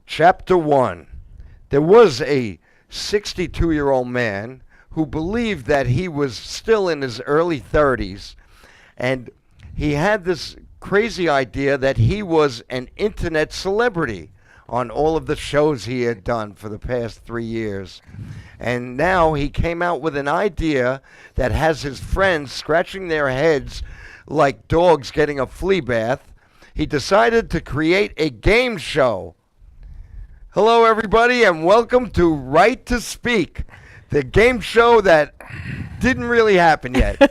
Chapter 1. There was a 62-year-old man who believed that he was still in his early 30s, and he had this crazy idea that he was an internet celebrity on all of the shows he had done for the past 3 years. And now he came out with an idea that has his friends scratching their heads like dogs getting a flea bath. He decided to create a game show. Hello, everybody, and welcome to Right to Speak, the game show that didn't really happen yet.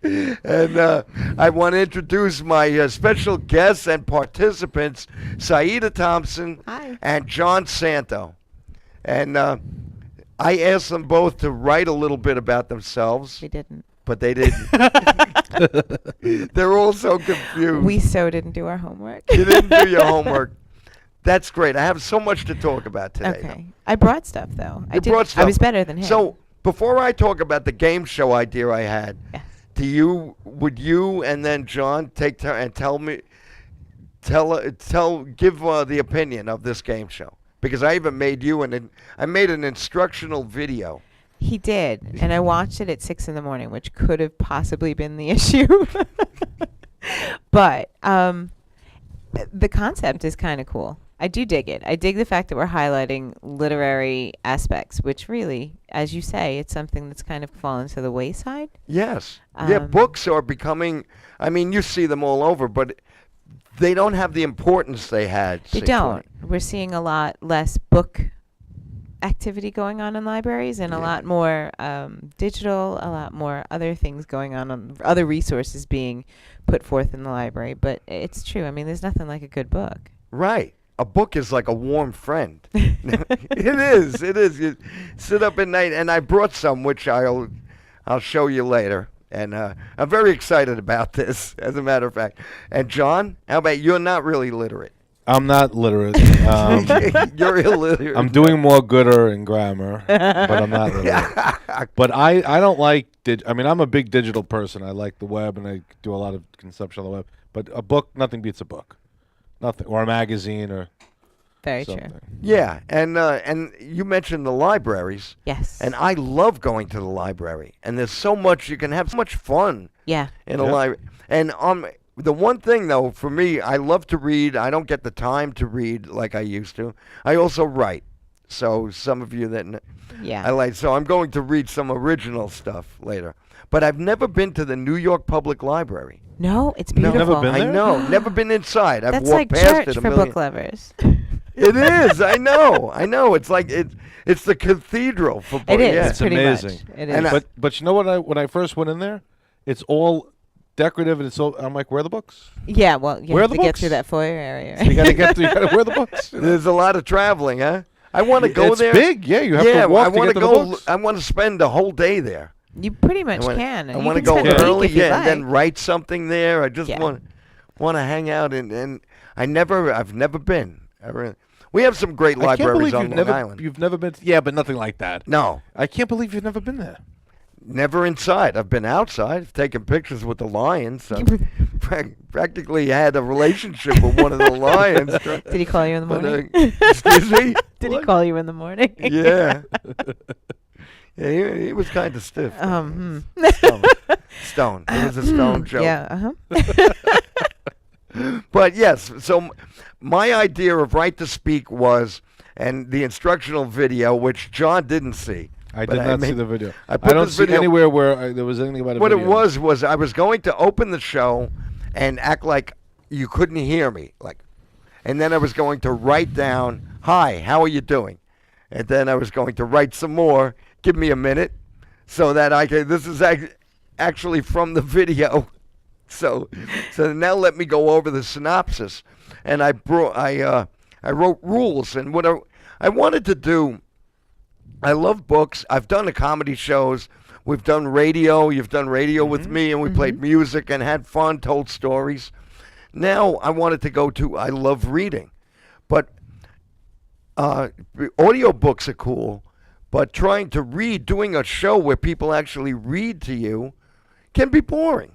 And I want to introduce my special guests and participants, Saida Thompson Hi. and John Santo. And I asked them both to write a little bit about themselves, We didn't. but they didn't. They're all so confused. We so didn't do our homework. You didn't do your homework. That's great. I have so much to talk about today. Okay. I brought stuff though. You brought stuff. I was better than him. So before I talk about the game show idea I had, Yes. would you and then John take turn and give the opinion of this game show? Because I even made I made an instructional video. He did, and I watched it at 6 a.m, which could have possibly been the issue. But the concept is kind of cool. I do dig it. I dig the fact that we're highlighting literary aspects, which really, as you say, it's something that's kind of fallen to the wayside. Yes. Yeah, books are becoming, I mean, you see them all over, but they don't have the importance they had. They don't. We're seeing a lot less book activity going on in libraries and a lot more digital, a lot more other things going on, other resources being put forth in the library. But it's true. I mean, there's nothing like a good book. Right. A book is like a warm friend. It is. It is. You sit up at night, and I brought some, which I'll show you later. And I'm very excited about this, as a matter of fact. And John, how about you're not really literate? I'm not literate. You're illiterate. I'm doing more gooder in grammar, but I'm not literate. But I don't like I'm a big digital person. I like the web, and I do a lot of consumption on the web. But a book, nothing beats a book. Nothing. Or a magazine or Very something. true. Yeah, and you mentioned the libraries. Yes. And I love going to the library. And there's so much, you can have so much fun Yeah. in a library. And the one thing, though, for me, I love to read. I don't get the time to read like I used to. I also write. So some of you that Yeah. so I'm going to read some original stuff later. But I've never been to the New York Public Library. No, it's No. beautiful. Never been I there? know. Never been inside. I've That's walked like past church it a for million. book lovers. It is. I know. I know. It's like it's the cathedral for books. It is. Yeah. It's pretty amazing. Much. It is. And But you know what? When I first went in there, it's all decorative, and it's all. I'm like, where are the books? Yeah, well, you Where have are to the get books? through that foyer area. So you gotta where are the books? There's a lot of traveling, huh? I want to go It's there. big. Yeah, you have Yeah, to walk I to want get to to the go. books. I want to spend a whole day there. You pretty much I wanna, can. I You want to can go spend a week early, if you and like. then write something there. I just Yeah. want to hang out, and I've never been. We have some great I can't libraries believe on you've Long never Island. you've never been. Yeah, but nothing like that. No, I can't believe you've never been there. never inside. I've been outside. I've taken pictures with the lions. So practically had a relationship with one of the lions. Did he call you in the But, morning? excuse me? Did he What? call you in the morning? Yeah. Yeah, he was kind of stiff. Stone. It was a stone joke. Yeah. But yes, so my idea of Right to Speak was, and the instructional video, which John didn't see. I But did I not see made- the video. I I put don't this see video- anywhere where there was anything about a What video. it was I was going to open the show and act like you couldn't hear me, and then I was going to write down, "Hi, how are you doing?" And then I was going to write some more. Give me a minute, so that I can. This is actually from the video. So now let me go over the synopsis, and I wrote rules, and what I wanted to do. I love books. I've done the comedy shows. We've done radio. You've done radio with me, and we played music and had fun, told stories. Now I wanted to go to, I love reading. But audio books are cool, but trying to read, doing a show where people actually read to you can be boring.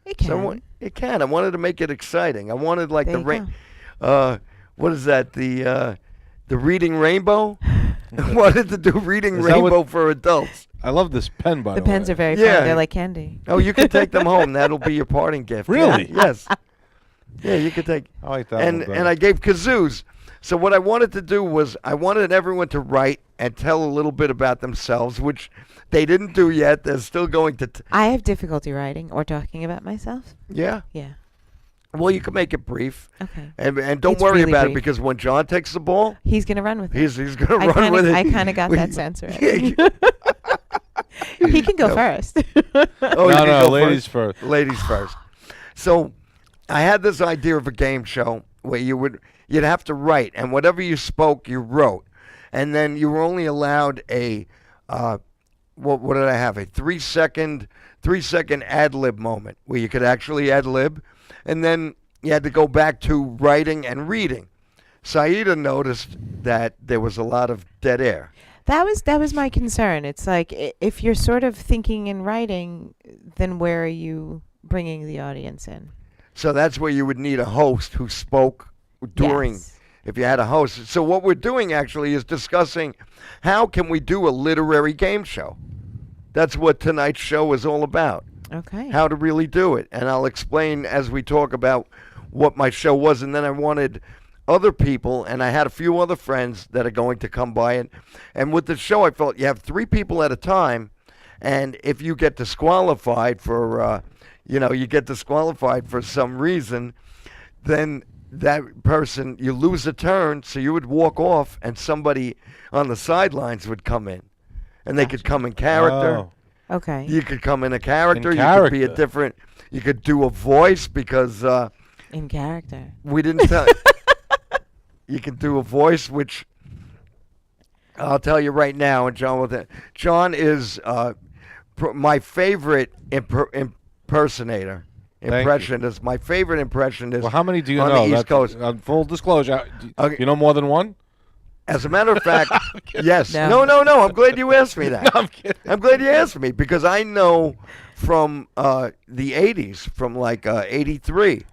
It can. So it can. I wanted to make it exciting. I wanted like There the you rain. what is that? The Reading Rainbow. Wanted to do Reading Is that what- Rainbow for adults. I love this pen, by The the way. pens are very Yeah. fun. They're like candy. Oh, you can take them home. That'll be your parting gift. Really? Yes. Yeah, you can take. I like that And one better. and I gave kazoos. So what I wanted to do was I wanted everyone to write and tell a little bit about themselves, which they didn't do yet. They're still going to. I have difficulty writing or talking about myself. Yeah. Yeah. Well, you can make it brief, Okay. and don't It's worry really about it brief. because when John takes the ball, He's gonna run with it. he's going to I run kinda, with it. I kind of got that sense already. Yeah. He can go No. first. Oh, you no, can no, go ladies first. Ladies first. So, I had this idea of a game show where you'd have to write, and whatever you spoke, you wrote, and then you were only allowed a what did I have? A 3-second ad lib moment where you could actually ad lib, and then you had to go back to writing and reading. Saida noticed that there was a lot of dead air. That was my concern. It's like if you're sort of thinking and writing, then where are you bringing the audience in? So that's where you would need a host who spoke during, Yes. if you had a host. So what we're doing actually is discussing how can we do a literary game show. That's what tonight's show is all about, Okay. how to really do it. And I'll explain as we talk about what my show was. And then I wanted other people, and I had a few other friends that are going to come by. And with the show, I felt you have 3 people at a time, and if you get disqualified for, you get disqualified for some reason, then that person, you lose a turn, so you would walk off, and somebody on the sidelines would come in. And they could come in character. Oh. Okay. You could come in a character. In You could be a character. different. You could do a voice because In character. we didn't tell. You can do a voice, which I'll tell you right now. And John, John is my favorite impersonator. Thank Impressionist. My favorite impressionist. Well, how many do you on know? the East Coast. Full disclosure, Okay. you know more than one? As a matter of fact, yes. No. No. I'm glad you asked me that. No, I'm kidding. I'm glad you asked me because I know from the 80s, from like 83.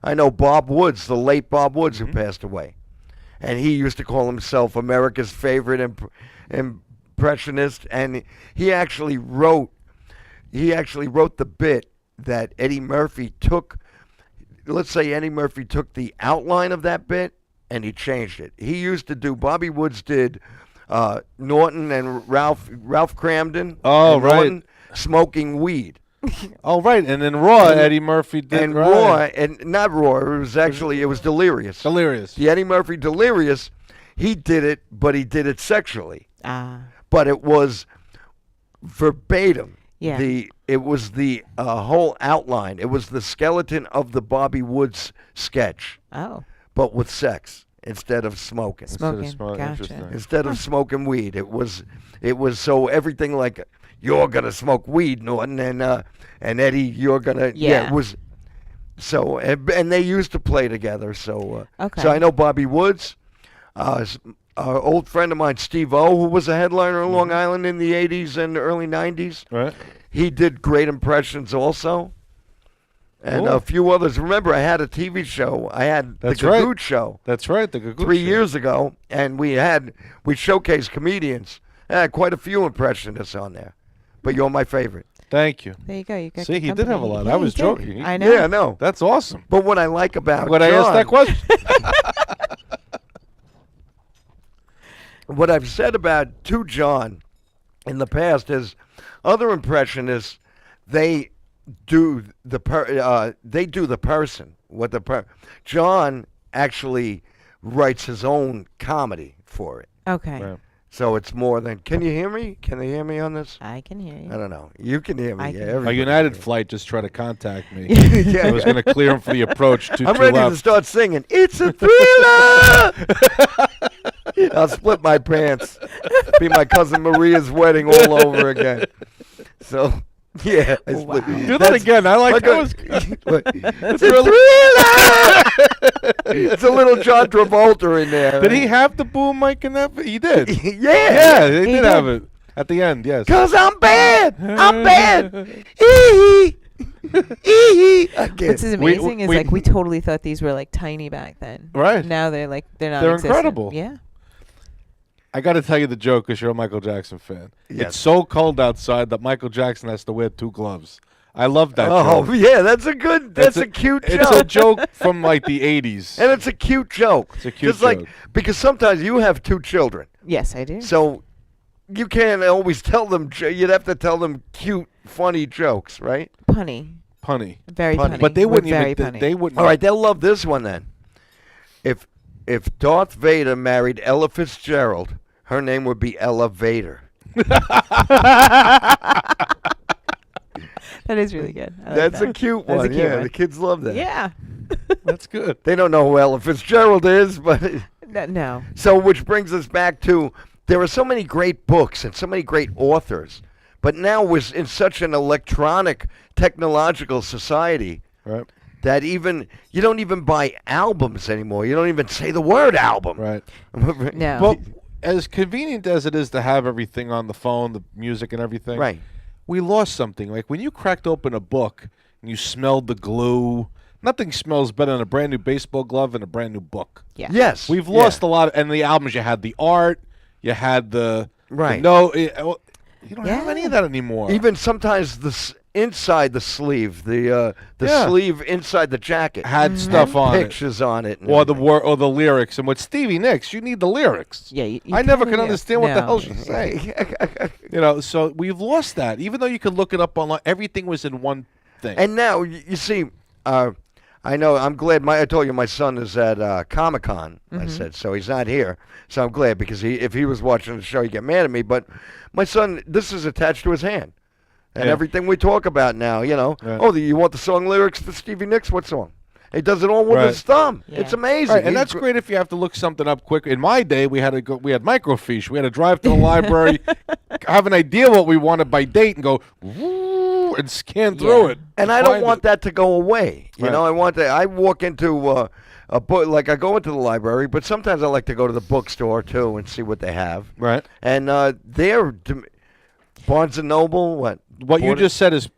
I know Bob Woods, the late Bob Woods, who passed away. And he used to call himself America's favorite impressionist. And he actually wrote the bit that Eddie Murphy took. Let's say Eddie Murphy took the outline of that bit and he changed it. He used to do, Bobby Woods did Norton and Ralph Cramden. Oh, and right. Norton smoking weed. Oh, right. And then Raw, Eddie Murphy did. And right. Raw, and not Raw, it was Delirious. Delirious. The Eddie Murphy Delirious, he did it, but he did it sexually. Ah. But it was verbatim. Yeah. It was the whole outline. It was the skeleton of the Bobby Woods sketch, Oh. but with sex instead of smoking. Smoking. smoking, Gotcha. interesting. Instead of smoking weed, it was so everything like you're gonna smoke weed, Norton, and Eddie, you're gonna Yeah. it was so and they used to play together. So Okay. so I know Bobby Woods, our old friend of mine, Steve O, who was a headliner in Long Island in the '80s and early '90s. Right. He did great impressions also. And Cool. a few others. Remember, I had a TV show. I had That's the right. Gagoot Show. That's right. The Gagoot 3 Show. years ago, and we showcased comedians. I had quite a few impressionists on there, but you're my favorite. Thank you. There you go. You got See, good he did have a company. lot. Yeah, I was he did. joking. I know. Yeah, I know. That's awesome. But what I like about When I asked that question. what I've said about to John in the past is other impressionists, they do the person. John actually writes his own comedy for it. Okay. Right. So it's more than. Can you hear me? Can they hear me on this? I can hear you. I don't know. You can hear me. I Yeah, can. A everybody United can. flight just tried to contact me. Yeah. I was going to clear him for the approach. I'm ready to start singing. It's a thriller. I'll split my pants. Be my cousin Maria's wedding all over again. So, yeah. I Wow. split. Do that again. I like that. It's a thriller. It's a little John Travolta in there. Did he have the boom mic in that? He did. Yeah. Yeah, they He did did. have it at the end. Yes. Cause I'm bad. I'm bad. Hee hee. I can't. What's amazing is we- like we totally thought these were like tiny back then. Right. Now they're like they're not. They're incredible. Yeah. I got to tell you the joke because you're a Michael Jackson fan. Yes. It's so cold outside that Michael Jackson has to wear 2 gloves. I love that Oh joke. yeah, that's a good. That's a cute joke. It's a joke from like the 80s. And it's a cute joke. It's a cute Just like joke. because sometimes you have 2 children, Yes, I do. so you can't always tell them. You'd have to tell them cute, funny jokes, right? Punny. Punny. Very Punny. punny. But they We're wouldn't very even. punny. They wouldn't. All right, they'll love this one then. If Darth Vader married Ella Fitzgerald, her name would be Ella Vader. That is really good. I like That's that. a cute That's a one. cute Yeah, one. the kids love that. Yeah. That's good. They don't know who Ella Fitzgerald is, but No. so which brings us back to there are so many great books and so many great authors, but now we're in such an electronic, technological society Right. that even you don't even buy albums anymore. You don't even say the word album. Right. No. Well, as convenient as it is to have everything on the phone, the music and everything, Right. we lost something. Like when you cracked open a book and you smelled the glue, nothing smells better than a brand new baseball glove and a brand new book. Yeah. Yes. We've yeah. lost a lot. And the albums, you had the art, you had the Right. no, you don't have any Yeah. of that anymore. Even sometimes inside the sleeve, the Yeah. sleeve inside the jacket had stuff on it. pictures on it, and Or the everything. or the lyrics. And with Stevie Nicks, you need the lyrics. Yeah. You I never kinda can do. understand what the No. hell she's saying. You know, so we've lost that. Even though you could look it up online, everything was in one thing. And now you see, I know. I'm glad. I told you my son is at Comic-Con. I said so. He's not here, so I'm glad because if he was watching the show, he'd get mad at me. But my son, this is attached to his hand, and Yeah. everything we talk about now, you know. Right. Oh, you want the song lyrics to Stevie Nicks? What song? He does it all with Right. his thumb. Yeah. It's amazing. Right, and He's that's great if you have to look something up quick. In my day, we had microfiche. We had to drive to the library, have an idea what we wanted by date, and go woo, and scan through Yeah. it. And I don't want that to go away. You Right. know, I want that. I walk into a book, like I go into the library, but sometimes I like to go to the bookstore too and see what they have. Right. And they're Barnes and Noble. What What you Porter- just said is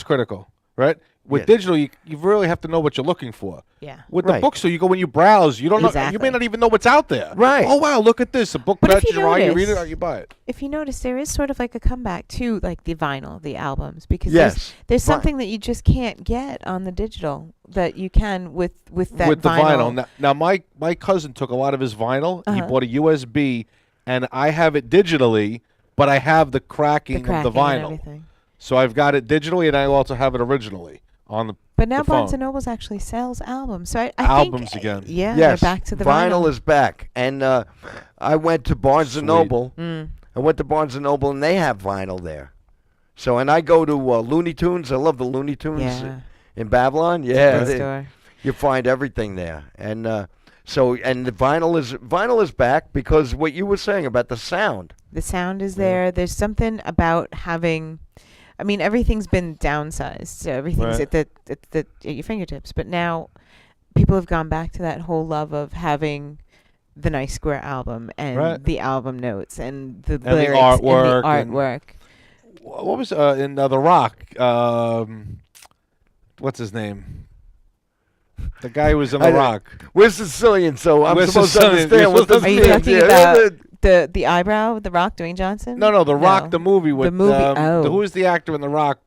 critical, right? With Yes. digital, you really have to know what you're looking for. Yeah. With Right. the bookstore, you go when you browse, you don't know. You Exactly. may not even know what's out there. Right. Oh wow, look at this! A book But if catches you your eye, you read it, notice- or you buy it. If you notice, there is sort of like a comeback to like the vinyl, the albums, because Yes. there's Right. something that you just can't get on the digital that you can with that With the vinyl. vinyl. Now my cousin took a lot of his vinyl. He Uh-huh. bought a USB, and I have it digitally, but I have the cracking, the cracking of the and vinyl. everything. So I've got it digitally, and I also have it originally on the. But now the Barnes phone. and Nobles actually sells albums. So I Albums think, again. Yeah, Yes. they're back to the vinyl is back, and I went to Barnes and Sweet. Noble. Mm. I went to Barnes and Noble, and they have vinyl there. So, and I go to Looney Tunes. I love the Looney Tunes Yeah. in Babylon. Yeah, Good store. you find everything there, and the vinyl is back because what you were saying about the sound. The sound is there. There's something about having. I mean, everything's been downsized, so everything's Right. at your fingertips. But now, people have gone back to that whole love of having the nice square album and Right. the album notes and the the lyrics artwork and the artwork. What was in The Rock? What's his name? The guy who was in I The don't- Rock. We're Sicilian, so I'm We're supposed Sicilian. to understand You're what this supposed Are you to means. talking Yeah, about the eyebrow, The Rock, Dwayne Johnson? No, The Rock, No. the movie with movie, oh. who is the actor in The Rock?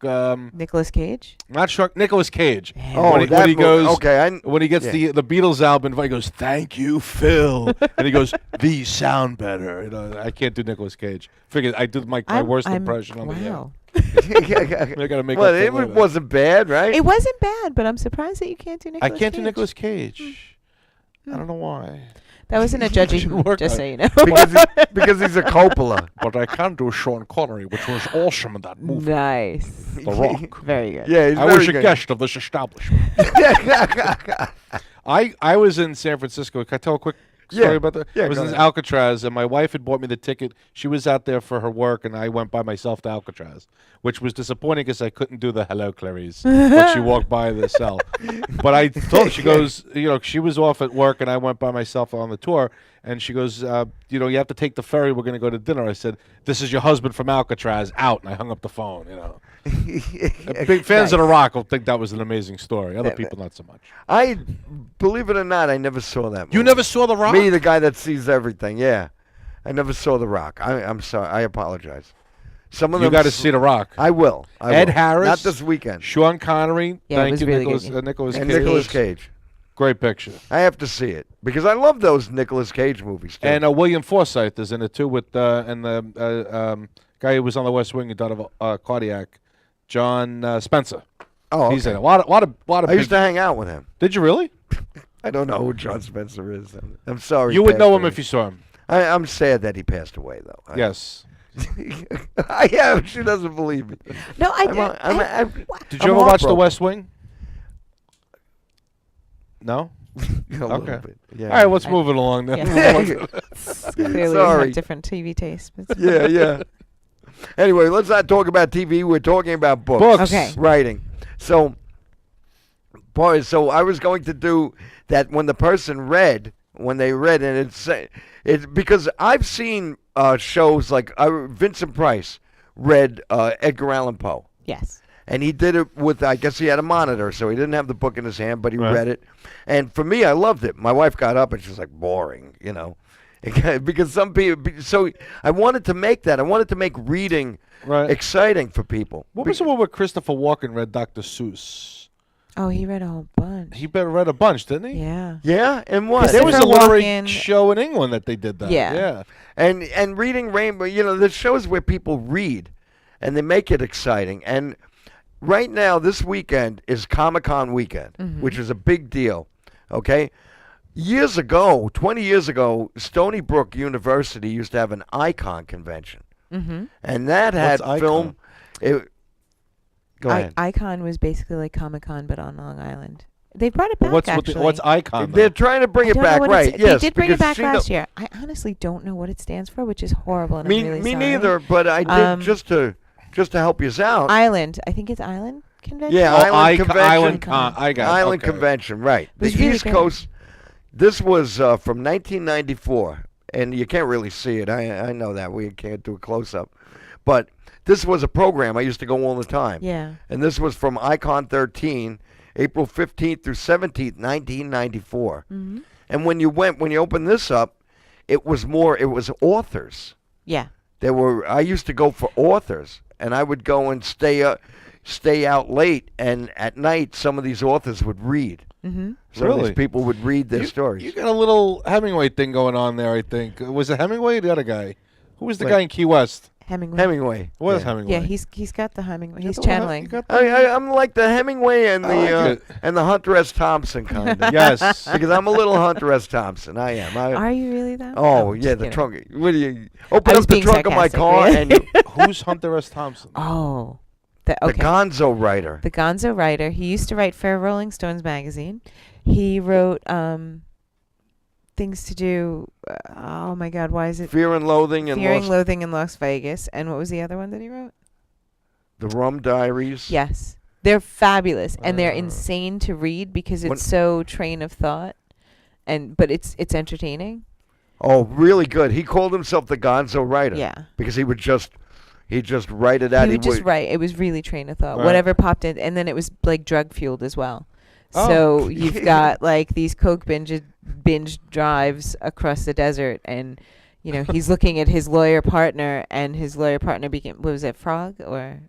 Nicolas Cage. Not sure. Nicolas Cage. Oh, when he that goes, movie. Okay, when he gets yeah. the Beatles album, he goes, "Thank you, Phil," and he goes, "These sound better." You know, I can't do Nicolas Cage. Figure I did my worst impression on the air. Wow. I gotta make. well, up for it later. wasn't bad, right? It wasn't bad, but I'm surprised that you can't do I Nicolas can't do Cage. Nicolas Cage. I don't know why. That wasn't a judgy, Should work just on so it. you know. because he's a Coppola. But I can do Sean Connery, which was awesome in that movie. Nice. The Rock. Very good. Yeah, he's I very was a good. guest of this establishment. I was in San Francisco. Can I tell a quick story Yeah. about that? Yeah, I was go in ahead. Alcatraz, and my wife had bought me the ticket. She was out there for her work, and I went by myself to Alcatraz, which was disappointing because I couldn't do the hello, Clarice, when she walked by the cell. But I told her, she goes, she was off at work, and I went by myself on the tour, and she goes, you have to take the ferry. We're going to go to dinner. I said, this is your husband from Alcatraz, out, and I hung up the phone, Big fans of The Nice. Rock will think that was an amazing story. Other people, not so much. I believe it or not, I never saw that movie. You never saw The Rock? Me, the guy that sees everything. Yeah, I never saw The Rock. I'm sorry. I apologize. Some of You them. got to see The Rock. I will. Ed will. Harris. Not this weekend. Sean Connery. Yeah, it Thank was you, really Nicholas, good. Nicholas And Cage. Nicolas Cage. Great picture. I have to see it because I love those Nicolas Cage movies. Too. And William Forsythe is in it too, with and the guy who was on The West Wing who died of cardiac, John Spencer. oh, He's in okay. it. A lot of. I big- used to hang out with him. Did you really? I don't know who John Spencer is. I'm sorry. You he would know passed him away. if you saw him. I'm sad that he passed away, though. Yes. I am. She doesn't believe me. No, I I'm, did. I'm, Did you ever watch The heartbroken. West Wing? No. A little Okay. bit, yeah. All right, let's move it along then. Yeah. Clearly, we Sorry. have different TV tastes. But Yeah, yeah. Anyway, let's not talk about TV. We're talking about books. Books. Okay. Writing. So I was going to do that when the person read, and it's because I've seen shows like Vincent Price read Edgar Allan Poe. yes. And he did it with, I guess he had a monitor, so he didn't have the book in his hand, but he Right. read it. And for me, I loved it. My wife got up and she was like, boring, because some people, so I wanted to make that. I wanted to make reading Right. exciting for people. What was the one where Christopher Walken read Dr. Seuss? Oh, he read a whole bunch. He read a bunch, didn't he? Yeah. Yeah, and what? There was a Christopher literary Walken- show in England that they did that. Yeah. Yeah. And reading Rainbow, there's shows where people read, and they make it exciting. And right now, this weekend is Comic-Con weekend, which is a big deal, okay? 20 years ago, Stony Brook University used to have an Icon convention. Mm-hmm. And that had What's film. Go ahead. Icon was basically like Comic-Con, but on Long Island. They brought it back, What's actually. what's Icon? They're though? trying to bring I it don't know back, what right? it's- Yes, They did bring it because back she last year. I honestly don't know what it stands for, which is horrible, and Me, I'm really me sorry. neither. But I did just to help you out. Island. I think it's Island Convention? Yeah, Oh, Island Convention. Island. I got it. Island Okay. Convention, right? The was really East great. Coast. This was from 1994, and you can't really see it. I know that we can't do a close up, but this was a program I used to go all the time. Yeah. And this was from Icon 13, April 15th through 17th, 1994. Mm-hmm. And when you opened this up, it was authors. Yeah. I used to go for authors, and I would go and stay out late, and at night some of these authors would read. Mm-hmm. Some of Really? these people would read their stories. You got a little Hemingway thing going on there, I think. Was it Hemingway or the other guy? Who was the Wait. guy in Key West? Hemingway. Hemingway. Who was yeah. Hemingway? Yeah, he's got the Hemingway. You He's got the one- channeling. you got the- I'm like the Hemingway and I like the it. and the Hunter S. Thompson kind of. Yes. Because I'm a little Hunter S. Thompson. I am. Are you really though? Oh I'm yeah, just the kidding. trunk. What do you open I was up the being trunk of my sarcastic, car really. and you, Who's Hunter S. Thompson? Oh. the Okay. Gonzo writer. The Gonzo writer. He used to write for Rolling Stones magazine. He wrote things to do. Oh my God, why is it? Fear and Loathing and Fearing, Lost, Loathing in Las Vegas. And what was the other one that he wrote? the Rum Diaries. Yes. They're fabulous and they're Uh. insane to read because it's When- so train of thought, but it's entertaining. Oh, really good. He called himself the Gonzo writer. Yeah. Because he just write it out. He would just write. It was really train of thought. Right. Whatever popped in, and then it was like drug fueled as well. Oh. So you've got like these coke binge drives across the desert, and he's looking at his lawyer partner, and his lawyer partner became, what was it, frog or?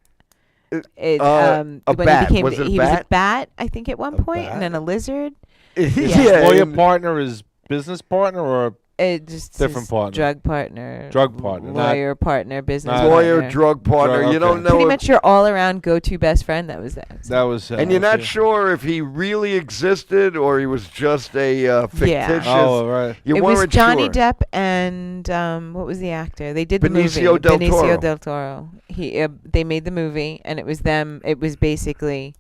A When bat. He became, Was it a he was a bat? bat, I think, at one A point, bat? and then a lizard. yeah. Lawyer and- partner is business partner or It just Different his partner. drug partner, drug partner? Not lawyer partner, business not- lawyer, partner. drug partner. Drug, You don't okay. know. Pretty if- much your all-around go-to best friend. That was that. that was. And you're not okay. sure if he really existed or he was just a fictitious. Oh, right. You It was weren't Johnny sure. Depp and what was the actor? They did Benicio the del movie. Toro. Benicio del Toro. They made the movie, and it was them. It was basically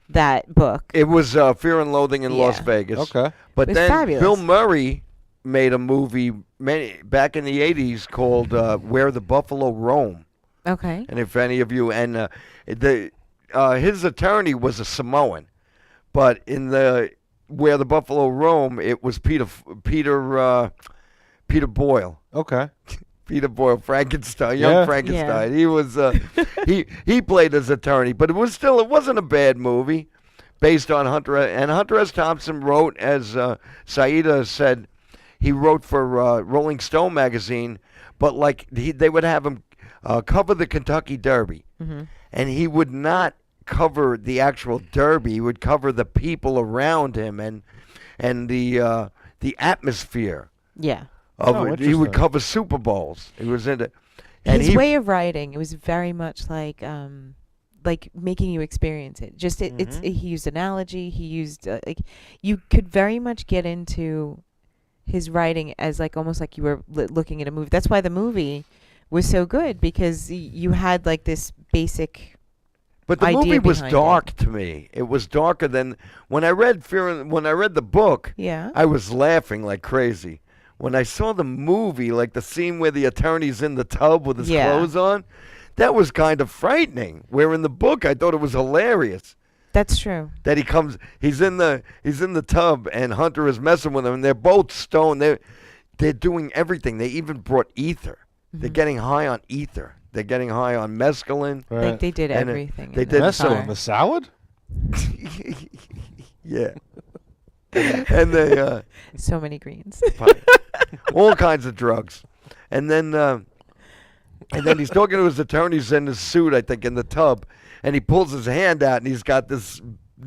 that book. It was Fear and Loathing in Las Yeah. Vegas. Okay. But It was then fabulous. Bill Murray made a movie back in the 80s called Where the Buffalo Roam. Okay. And if any of you and his attorney was a Samoan, but in the Where the Buffalo Roam, it was Peter Boyle. Okay. Peter Boyle, Frankenstein, young Frankenstein. He was he played his attorney, but it wasn't a bad movie, based on Hunter. And Hunter S. Thompson wrote, as Saida said, he wrote for Rolling Stone magazine, but like they would have him cover the Kentucky Derby, and he would not cover the actual Derby. He would cover the people around him and the atmosphere. Yeah. He would cover Super Bowls. He was into, and his way of writing. It was very much like making you experience it. Just he used analogy. He used like you could very much get into his writing as like almost like you were looking at a movie. That's why the movie was so good, because you had like this basic. But the movie was dark to me. It was darker than when I read the book. Yeah. I was laughing like crazy. When I saw the movie, like the scene where the attorney's in the tub with his clothes on, that was kind of frightening. Where in the book, I thought it was hilarious. That's true. That he's in the tub, and Hunter is messing with him, and they're both stoned. They're doing everything. They even brought ether. They're getting high on ether. They're getting high on mescaline. Right. Like they did everything. They did mescaline in the salad. Yeah. And they so many greens. All kinds of drugs. And then he's talking to his attorneys in his suit, I think, in the tub, and he pulls his hand out and he's got this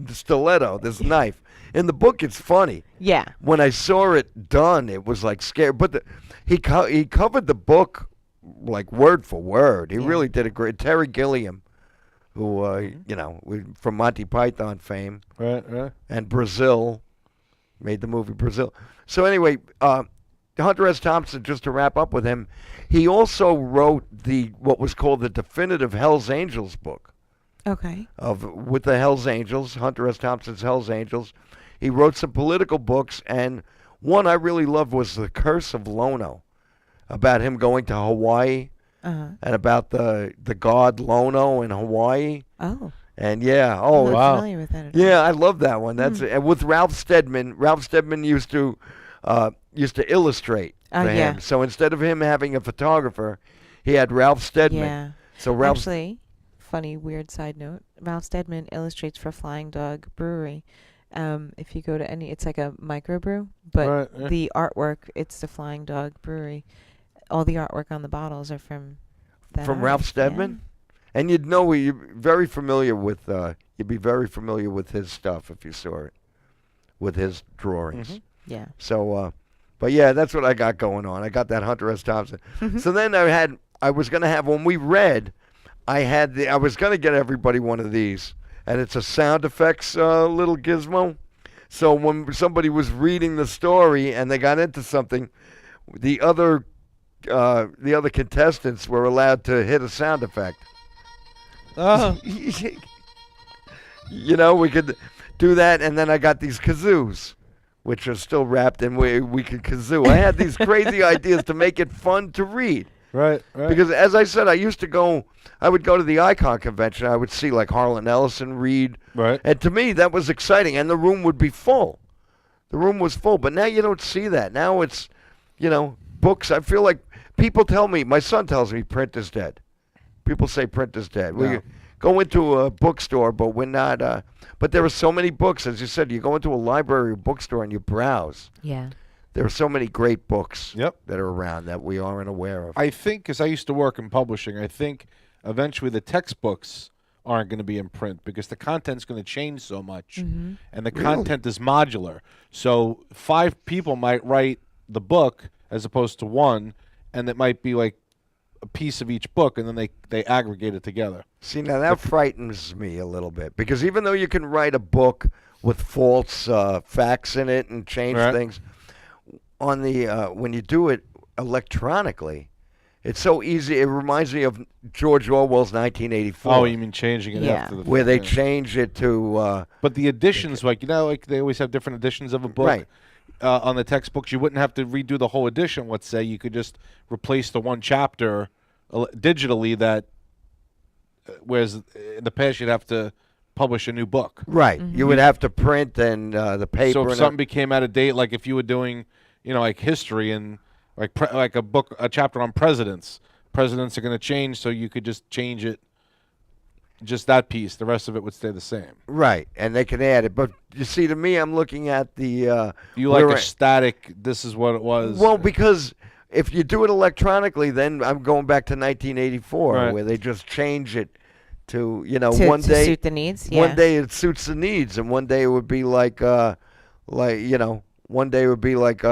stiletto, this knife. In the book, it's funny. Yeah. When I saw it done, it was like scary. But he covered the book like word for word. He really did a great. Terry Gilliam, who from Monty Python fame, right, and Brazil, made the movie Brazil. So anyway, Hunter S. Thompson, just to wrap up with him, he also wrote what was called the definitive Hell's Angels book. Okay. With the Hell's Angels, Hunter S. Thompson's Hell's Angels. He wrote some political books, and one I really loved was The Curse of Lono, about him going to Hawaii, and about the god Lono in Hawaii. Oh. And I'm not familiar with that at all. Yeah, I love that one. That's with Ralph Steadman. Ralph Steadman used to illustrate for him. So instead of him having a photographer, he had Ralph Steadman. Yeah. So Actually, funny weird side note, Ralph Steadman illustrates for Flying Dog Brewery. If you go to it's like a microbrew, but the artwork, it's the Flying Dog Brewery. All the artwork on the bottles are from that from Ralph Steadman. Yeah. And you'd know you'd be very familiar with his stuff if you saw it, with his drawings. Yeah. So, but yeah, that's what I got going on. I got that Hunter S. Thompson. So then I was going to have, when we read, I was going to get everybody one of these, and it's a sound effects little gizmo. So when somebody was reading the story and they got into something, the other contestants were allowed to hit a sound effect. We could do that, and then I got these kazoos, which are still wrapped in we could kazoo. I had these crazy ideas to make it fun to read. Right. Because as I said, I would go to the Icon convention. I would see like Harlan Ellison read. Right. And to me, that was exciting, and the room would be full. The room was full, but now you don't see that. Now it's, books. I feel like people tell me, my son tells me print is dead. People say print is dead. No. We go into a bookstore, but we're not. But there are so many books, as you said. You go into a library or bookstore and you browse. Yeah. There are so many great books that are around that we aren't aware of. I think, because I used to work in publishing, I think eventually the textbooks aren't going to be in print because the content's going to change so much, and the content is modular. So 5 people might write the book as opposed to one, and it might be like a piece of each book, and then they aggregate it together. See, now that frightens me a little bit, because even though you can write a book with false facts in it and change things, on the when you do it electronically, it's so easy. It reminds me of George Orwell's 1984. Oh, you mean changing it after the where they change it to... but the editions, like they always have different editions of a book. Right. On the textbooks, you wouldn't have to redo the whole edition, let's say. You could just replace the one chapter digitally whereas in the past you'd have to publish a new book. Right. You would have to print and the paper. So if something became out of date, like if you were doing, like history, and like a chapter on presidents. Presidents are going to change, so you could just change it. Just that piece. The rest of it would stay the same. Right, and they can add it. But you see, to me, I'm looking at the. You like a static. This is what it was. Well, because if you do it electronically, then I'm going back to 1984, Right. where they just change it to to suit the needs. Yeah. One day it suits the needs, and one day it would be like one day it would be like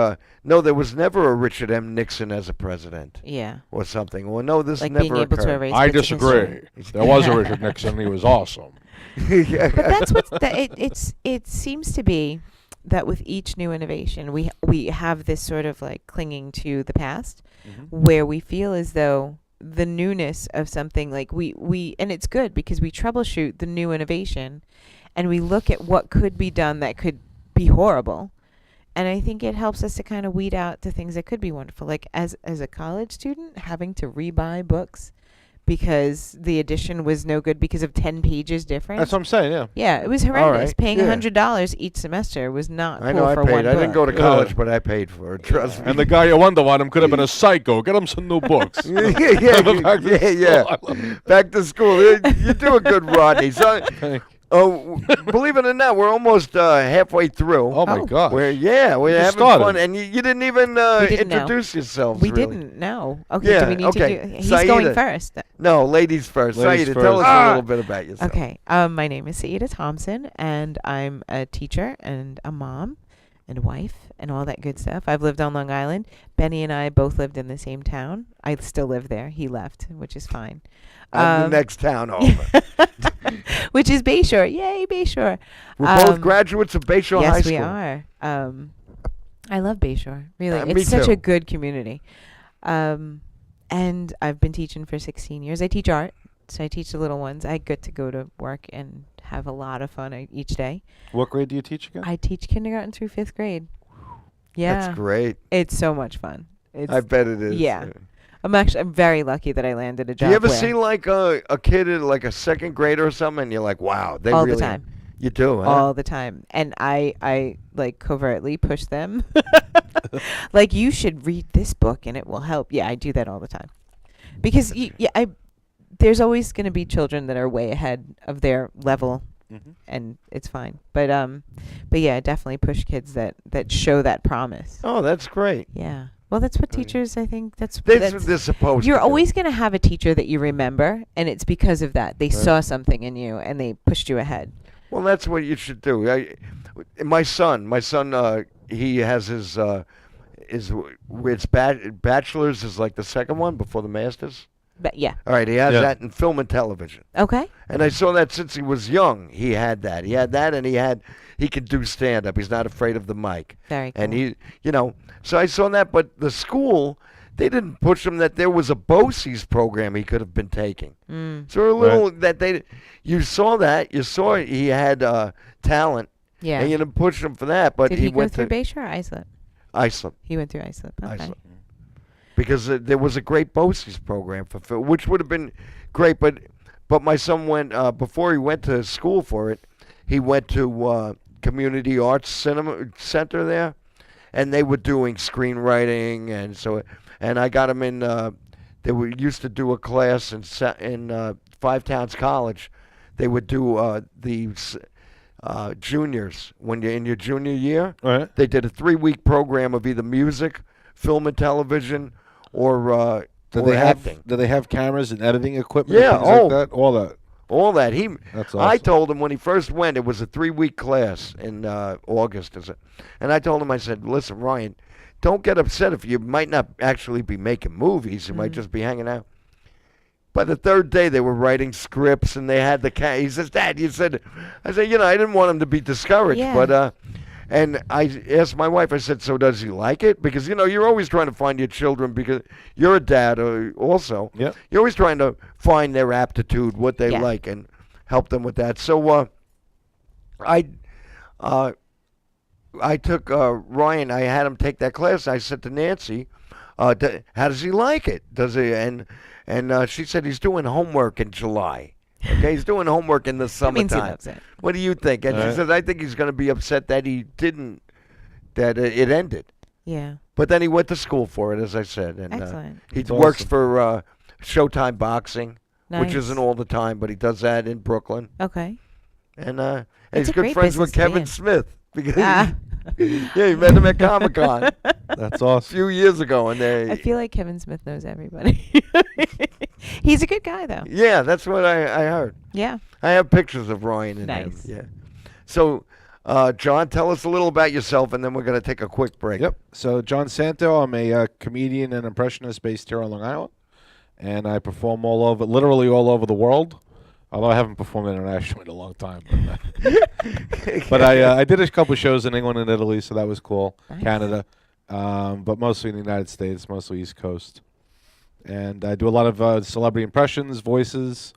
no, there was never a Richard M. Nixon as a president. Yeah. Or something. Well, no, this Like never being able occurred. to erase. I bits of disagree. history. There was a Richard Nixon. He was awesome. But that's what it seems to be, that with each new innovation, we have this sort of like clinging to the past, where we feel as though the newness of something, like we and it's good because we troubleshoot the new innovation, and we look at what could be done that could be horrible. And I think it helps us to kind of weed out the things that could be wonderful. Like as a college student, having to rebuy books because the edition was no good because of 10 pages difference. That's what I'm saying. Yeah. Yeah, it was horrendous. right, Paying yeah. $100 each semester was not I cool know I for paid. one I didn't book. go to college, but I paid for it. Trust me. And the guy you wonder about him could have been a psycho. Get him some new books. yeah. Back to school. You do a good Rodney. So, believe it or not, we're almost halfway through. Oh my Oh. God. We're just having started. fun, and you didn't even didn't know. introduce yourselves. We really. didn't know. Okay, Yeah, do we need okay. to do... He's Saida. going first. No, ladies first. Ladies Saida, tell us first. a little bit about yourself. Okay, my name is Saida Thompson, and I'm a teacher and a mom and wife and all that good stuff. I've lived on Long Island. Benny and I both lived in the same town. I still live there. He left, which is fine. I'm the next town over. Which is Bayshore. Yay, Bayshore. We're both graduates of Bayshore High Yes, School. we are. I love Bayshore. Really, Me it's such too. a good community. And I've been teaching for 16 years. I teach art, so I teach the little ones. I get to go to work and have a lot of fun each day. What grade do you teach again? I teach kindergarten through 5th grade. Yeah, That's great. it's so much fun. It's, I bet it is. Yeah. I'm very lucky that I landed a job. Do you ever where see like a kid in like a second grader or something, and you're like, wow, they all really. the time. You do, huh? All the time. And I like covertly push them. Like, you should read this book and it will help. Yeah, I do that all the time. Because there's always going to be children that are way ahead of their level, and it's fine. But yeah, definitely push kids that show that promise. Oh, that's great. Yeah. Well, that's what teachers, I think, That's what they're supposed you're to do. always going to have a teacher that you remember, and it's because of that. They saw something in you and they pushed you ahead. Well, that's what you should do. My son, he has his bachelor's is like the second one before the master's. But yeah. All right, he has Yeah. that in film and television. Okay. And I saw that since he was young. He had that. And he could do stand up. He's not afraid of the mic. Very cool. And so I saw that, but the school, they didn't push him that there was a BOCES program he could have been taking. So a little you saw he had talent. Yeah. And you didn't push him for that, but Did he go went through to Bayshore or Islip? Islip. He went through Islip. Okay. Islip. Because there was a great BOCES program for film, which would have been great, but my son went before he went to school for it. He went to Community Arts Center there, and they were doing screenwriting, and I got him in. They used to do a class in Five Towns College. They would do the juniors when you're in your junior year. Right. They did a 3-week program of either music, film and television, or acting. Do they have cameras and editing equipment? Yeah, And things like that? All that. All that. That's I awesome. told him when he first went, it was a 3-week class in August. And I told him, I said, listen, Ryan, don't get upset if you might not actually be making movies. You might just be hanging out. By the third day, they were writing scripts, and they had he says, Dad, I said, I didn't want him to be discouraged, Yeah. but, and I asked my wife, I said, so does he like it? Because, you're always trying to find your children, because you're a dad also. Yep. You're always trying to find their aptitude, what they Yeah. like, and help them with that. So I took Ryan, I had him take that class. I said to Nancy, how does he like it? Does he? And she said he's doing homework in July. Okay, he's doing homework in the That means he summertime. loves it. What do you think? And she said, I think he's going to be upset that he didn't, that it ended. Yeah. But then he went to school for it, as I said, and Excellent. he That's works awesome. for Showtime Boxing, Nice. which isn't all the time, but he does that in Brooklyn. Okay. And That's he's a good great friends with business to be Kevin in. Smith because Ah. yeah, he met him at Comic-Con a That's awesome. few years ago, and I feel like Kevin Smith knows everybody. He's a good guy, though. yeah, that's what I heard. Yeah. I have pictures of Ryan and Nice. him. Yeah. So, John, tell us a little about yourself, and then we're going to take a quick break. Yep. So John Santo, I'm a comedian and impressionist based here on Long Island, and I perform literally all over the world. Although I haven't performed internationally in a long time, but I did a couple shows in England and Italy, so that was cool. Nice. Canada, but mostly in the United States, mostly East Coast, and I do a lot of celebrity impressions, voices.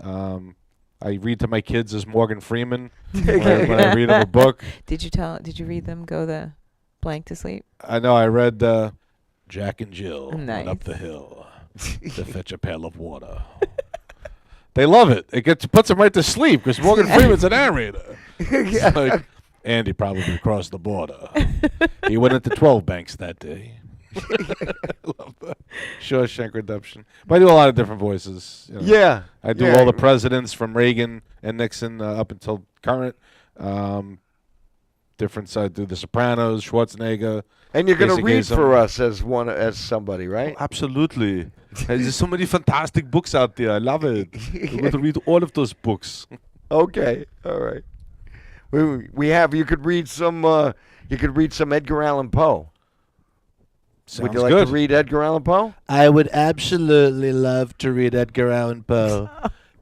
I read to my kids as Morgan Freeman when I read them a book. Did you read them Go the Blank to Sleep? I know I read Jack and Jill went up Nice. the hill to fetch a pail of water. They love it. It puts them right to sleep because Morgan Freeman's a narrator. It's like, Andy probably crossed the border. He went into 12 banks that day. I love that. Shawshank Redemption. But I do a lot of different voices. You know. Yeah. I do yeah. all the presidents from Reagan and Nixon up until current. Different. I do The Sopranos, Schwarzenegger. And you're going to Casey read Kasem. for us as somebody, right? Absolutely. There's so many fantastic books out there. I love it. I'm going to read all of those books. Okay. All right. We have. You could read some. You could read some Edgar Allan Poe. Sounds Would you like good. to read Edgar Allan Poe? I would absolutely love to read Edgar Allan Poe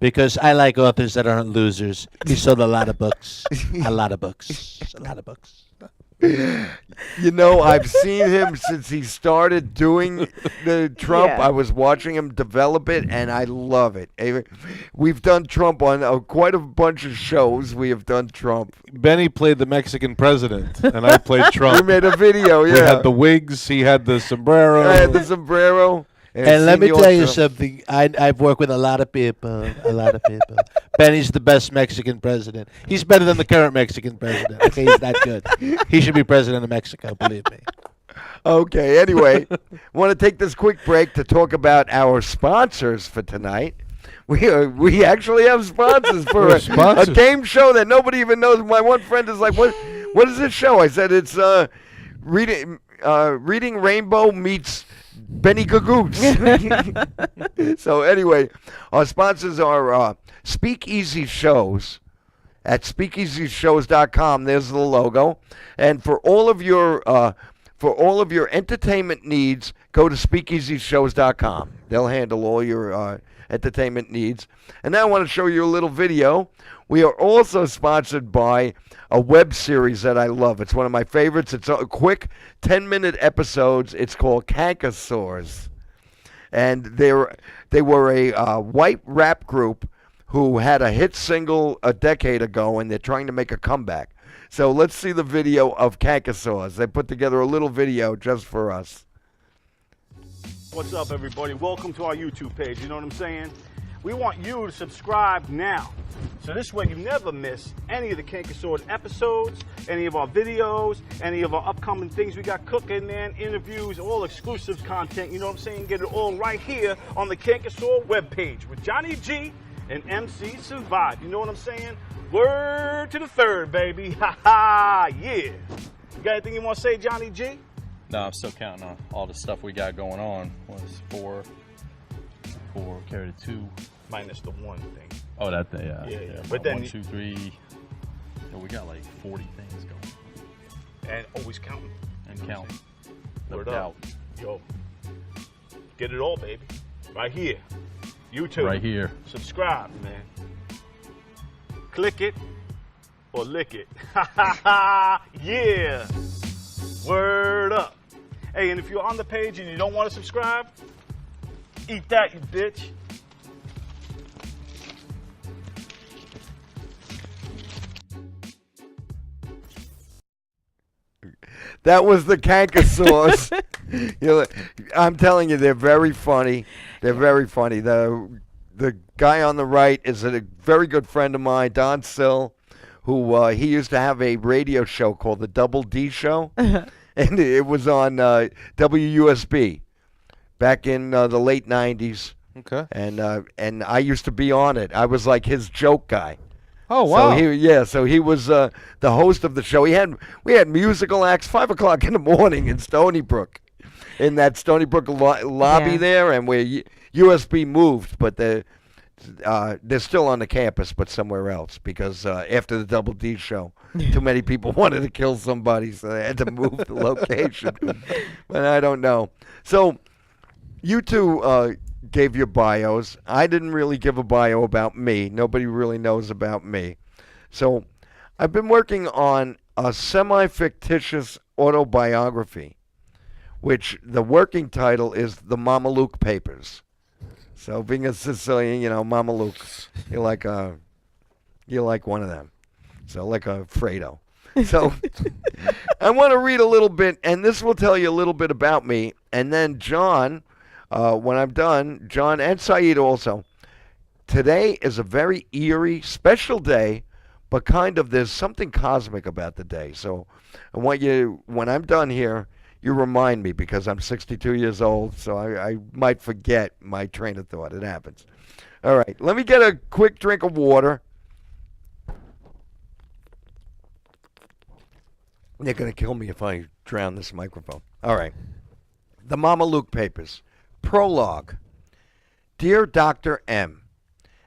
because I like authors that aren't losers. He sold a lot of books. A lot of books. A lot of books. You know, I've seen him since he started doing the Trump. Yeah. I was watching him develop it, and I love it. We've done Trump on quite a bunch of shows. We have done Trump. Benny played the Mexican president, and I played We Trump. made a video, yeah. We had the wigs. He had the sombrero. I had the sombrero. And let me Senor tell you Trump. something. I've worked with a lot of people. A lot of people. Benny's the best Mexican president. He's better than the current Mexican president. Okay, he's that good. He should be president of Mexico, believe me. Okay, anyway, want to take this quick break to talk about our sponsors for tonight. We actually have sponsors for We're a sponsors. game show that nobody even knows. My one friend is like, what is this show? I said it's reading Rainbow meets Benny Cagoose. So anyway, our sponsors are Speakeasy Shows at speakeasyshows.com. There's the logo. And for all of your entertainment needs, go to speakeasyshows.com. They'll handle all your entertainment needs. And now I want to show you a little video. We are also sponsored by a web series that I love. It's one of my favorites. It's a quick 10-minute episodes. It's called Cankersaurs. And they were a white rap group who had a hit single a decade ago, and they're trying to make a comeback. So let's see the video of Cankersaurs. They put together a little video just for us. What's up, everybody? Welcome to our YouTube page. You know what I'm saying? We want you to subscribe now. So this way you never miss any of the Cankersaurs episodes, any of our videos, any of our upcoming things we got cooking, man, interviews, all exclusive content. You know what I'm saying? Get it all right here on the Cankersaur webpage with Johnny G and MC Survive. You know what I'm saying? Word to the third, baby. Ha ha, yeah. You got anything you want to say, Johnny G? No, I'm still counting on all the stuff we got going on. Was four carry the 2. Minus the one thing. Oh, that day, Yeah. But then 1, 2, 3. So we got like 40 things going and always counting. and count. No Word doubt. up. Yo, get it all, baby. Right here. YouTube. Right here. Subscribe, man. Click it or lick it. Ha ha ha. Yeah. Word up. Hey, and if you're on the page and you don't want to subscribe, eat that, you bitch. That was the Cankersaurs. I'm telling you, they're very funny. They're very funny. The guy on the right is a very good friend of mine, Don Sill, who he used to have a radio show called the Double D Show. and it was on WUSB back in the late '90s. Okay. And I used to be on it. I was like his joke guy. Oh wow. So he was the host of the show. We had musical acts 5 o'clock in the morning in Stony Brook, in that Stony Brook lobby Yeah. there, and where USB moved, but they're still on the campus, but somewhere else because after the Double D show, too many people wanted to kill somebody, so they had to move the location. But I don't know. So you two gave your bios. I didn't really give a bio about me. Nobody really knows about me. So I've been working on a semi-fictitious autobiography, which the working title is The Mama Luke Papers. So being a Sicilian, Mama Luke, you're like one of them. So like a Fredo. So I want to read a little bit, and this will tell you a little bit about me, and then John, when I'm done, John and Saeed also. Today is a very eerie, special day, but there's something cosmic about the day. So I want you, when I'm done here, you remind me because I'm 62 years old, so I might forget my train of thought. It happens. All right, let me get a quick drink of water. They're going to kill me if I drown this microphone. All right. The Mama Luke Papers. Prologue. Dear Dr. M.,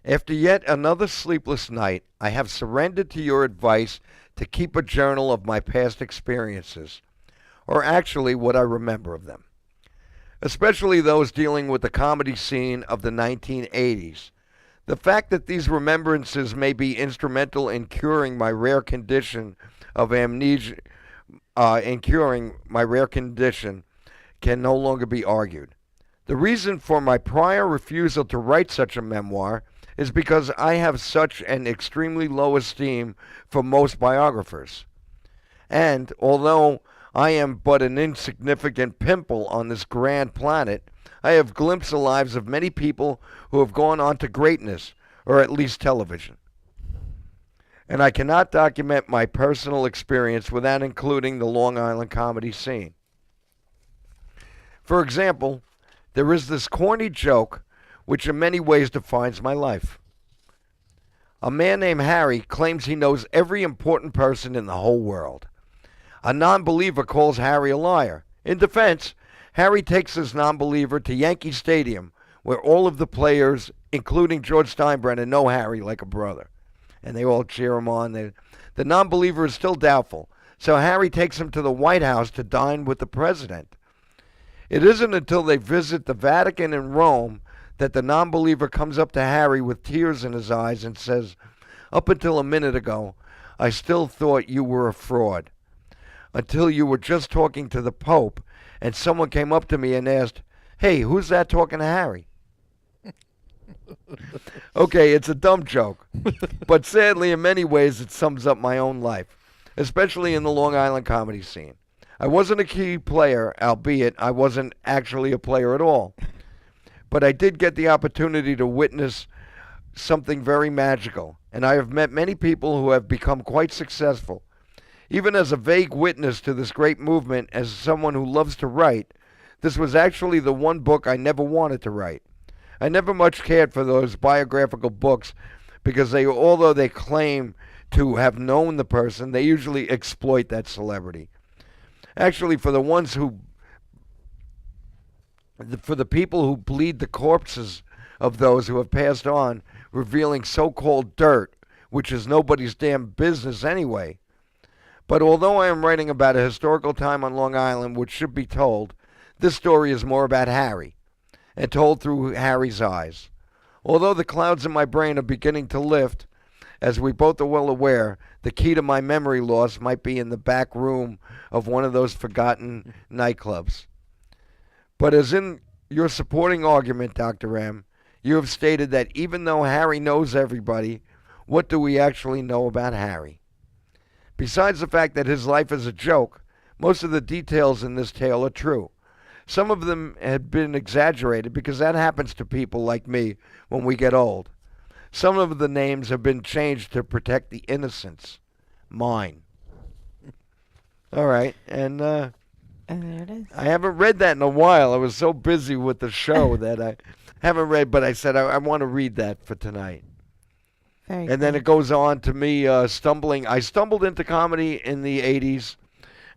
after yet another sleepless night, I have surrendered to your advice to keep a journal of my past experiences, or actually what I remember of them, especially those dealing with the comedy scene of the 1980s. The fact that these remembrances may be instrumental in curing my rare condition of amnesia, can no longer be argued. The reason for my prior refusal to write such a memoir is because I have such an extremely low esteem for most biographers. And although I am but an insignificant pimple on this grand planet, I have glimpsed the lives of many people who have gone on to greatness, or at least television. And I cannot document my personal experience without including the Long Island comedy scene. For example, there is this corny joke which in many ways defines my life. A man named Harry claims he knows every important person in the whole world. A non-believer calls Harry a liar. In defense, Harry takes his non-believer to Yankee Stadium, where all of the players, including George Steinbrenner, know Harry like a brother. And they all cheer him on. The non-believer is still doubtful, so Harry takes him to the White House to dine with the president. It isn't until they visit the Vatican in Rome that the non-believer comes up to Harry with tears in his eyes and says, "Up until a minute ago, I still thought you were a fraud. Until you were just talking to the Pope, and someone came up to me and asked, 'Hey, who's that talking to Harry?'" Okay, it's a dumb joke, but sadly in many ways it sums up my own life, especially in the Long Island comedy scene. I wasn't a key player, albeit I wasn't actually a player at all. But I did get the opportunity to witness something very magical, and I have met many people who have become quite successful. Even as a vague witness to this great movement, as someone who loves to write, this was actually the one book I never wanted to write. I never much cared for those biographical books because although they claim to have known the person, they usually exploit that celebrity. Actually, for the people who bleed the corpses of those who have passed on, revealing so-called dirt, which is nobody's damn business anyway. But although I am writing about a historical time on Long Island which should be told, this story is more about Harry, and told through Harry's eyes. Although the clouds in my brain are beginning to lift, as we both are well aware, the key to my memory loss might be in the back room of one of those forgotten nightclubs. But as in your supporting argument, Dr. M., you have stated that even though Harry knows everybody, what do we actually know about Harry? Besides the fact that his life is a joke, most of the details in this tale are true. Some of them have been exaggerated because that happens to people like me when we get old. Some of the names have been changed to protect the innocents. Mine. All right, and And there it is. I haven't read that in a while. I was so busy with the show that I haven't read, but I said I want to read that for tonight. Very And then cool. it goes on to me stumbling. I stumbled into comedy in the 80s,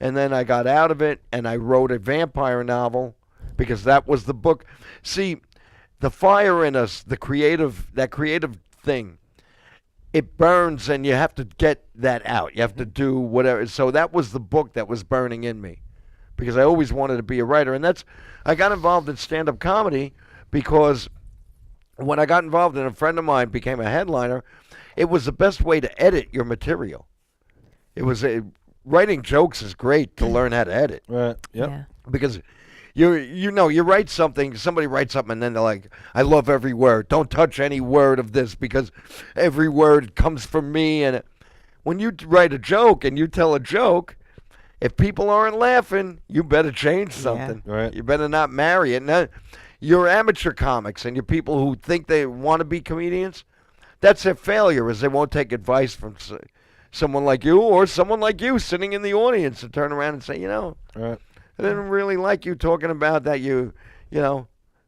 and then I got out of it, and I wrote a vampire novel because that was the book. See, the fire in us, that creative thing, it burns, and you have to get that out. You have to do whatever. So that was the book that was burning in me because I always wanted to be a writer. And I got involved in stand-up comedy because when I got involved and a friend of mine became a headliner, it was the best way to edit your material. It was writing jokes is great to learn how to edit Right. Yep. Yeah. because you write something, somebody writes something, and then they're like, I love every word. Don't touch any word of this because every word comes from me. And when you write a joke and you tell a joke, if people aren't laughing, you better change something. Right. You better not marry it. Now, your amateur comics and your people who think they want to be comedians, that's their failure, is they won't take advice from someone like you or someone like you sitting in the audience and turn around and say, Right. I didn't really like you talking about that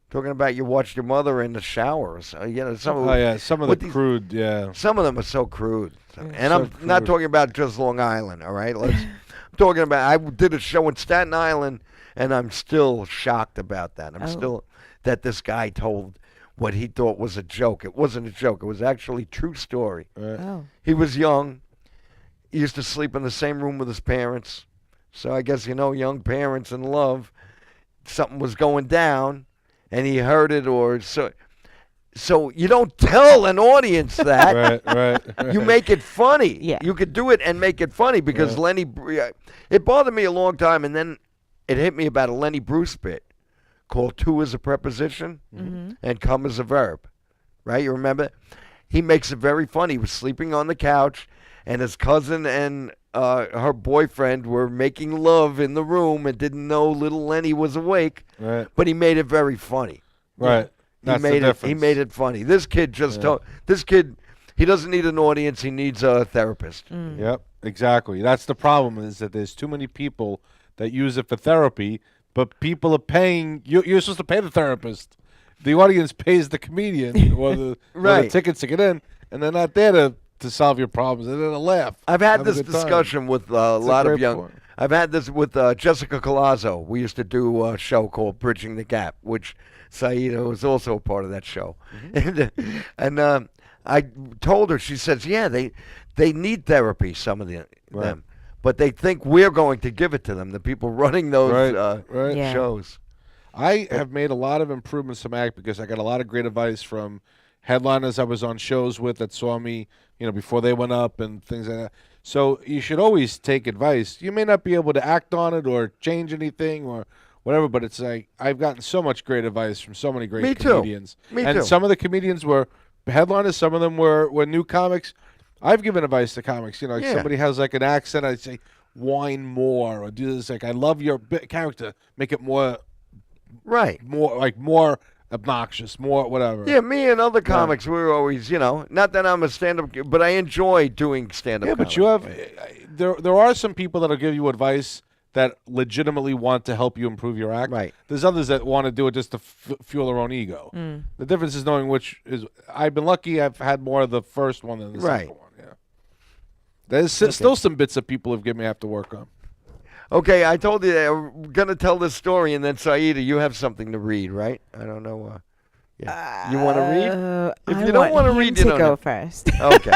talking about you watched your mother in the shower. So, some Oh yeah, some of the with these- crude. Yeah. some of them are so crude. And So I'm not crude. talking about just Long Island, all right? I'm talking about, I did a show in Staten Island, and I'm still shocked about that. I'm Oh. still, that this guy told what he thought was a joke. It wasn't a joke. It was actually true story. Right. Oh. He was young. He used to sleep in the same room with his parents. So I guess, young parents in love, something was going down, and he heard it, or so you don't tell an audience that. Right. You make it funny. Yeah. You could do it and make it funny because it bothered me a long time, and then it hit me about a Lenny Bruce bit called "to" is a preposition and "come" is a verb. Right? You remember? He makes it very funny. He was sleeping on the couch, and his cousin and her boyfriend were making love in the room and didn't know little Lenny was awake, Right. but he made it very funny. Right. That's the He difference. made it funny. This kid he doesn't need an audience. He needs a therapist. Yep. Exactly. That's the problem. Is that there's too many people that use it for therapy, but people are paying. You're supposed to pay the therapist. The audience pays the comedian or the Right. tickets to get in, and they're not there to solve your problems. They're there to laugh. I've had have a this good time. discussion with a It's a lot of great young. point. I've had this with Jessica Colazzo. We used to do a show called Bridging the Gap, which Saida was also a part of that show. Mm-hmm. And I told her, she says, yeah, they need therapy, some of them, but they think we're going to give it to them, the people running those Right. Yeah. shows. I have made a lot of improvements to my act because I got a lot of great advice from headliners I was on shows with that saw me, before they went up and things like that. So you should always take advice. You may not be able to act on it or change anything or whatever, but it's like I've gotten so much great advice from so many great Me too. comedians. Me and too. some of the comedians were headliners, some of them were new comics. I've given advice to comics. Like Yeah. somebody has like an accent, I'd say, whine more or do this. Like, I love your character. Make it more Right. more obnoxious, more whatever. Yeah, me and other comics, we were always, not that I'm a stand-up, but I enjoy doing stand-up Yeah, but comedy. you have there are some people that'll give you advice that legitimately want to help you improve your act. Right. There's others that want to do it just to fuel their own ego. The difference is knowing which is. I've been lucky. I've had more of the first one than the Right. second one. Yeah. There's still some bits that people have given me I have to work on. Okay, I told you that I'm going to tell this story, and then Saida, you have something to read, right? I don't know. Yeah. You want to read? If I you don't want wanna him read, you to don't go have- first. Okay.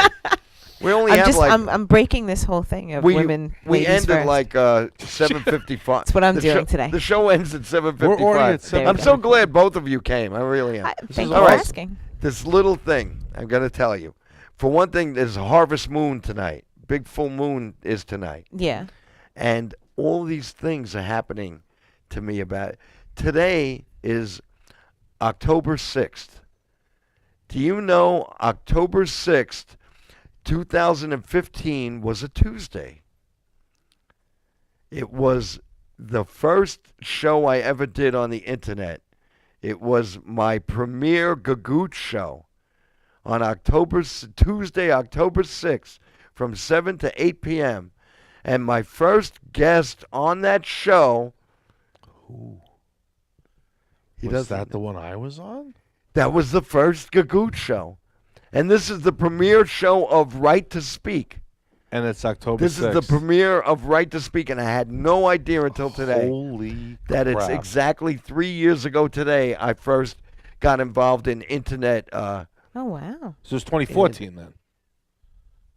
We only have I'm breaking this whole thing of women. We ladies ended first. like 7:55. That's what I'm The doing show- today. The show ends at We're already at 7:55. 7:55. I'm so glad both of you came. I really am. Thank you all for right. asking. This little thing, I'm going to tell you. For one thing, there's a harvest moon tonight. Big full moon is tonight. Yeah. And all these things are happening to me about it. Today is October 6th. Do you know October 6th, 2015 was a Tuesday? It was the first show I ever did on the internet. It was my premiere Gagoot show on Tuesday, October 6th from 7 to 8 p.m. And my first guest on that show He Was doesn't. that the one I was on? That was the first Gagoot show. And this is the premiere show of Right to Speak. And it's October This 6th. is the premiere of Right to Speak, and I had no idea until today Holy that it's crap. exactly 3 years ago today I first got involved in internet Oh, wow. So it's 2014 then.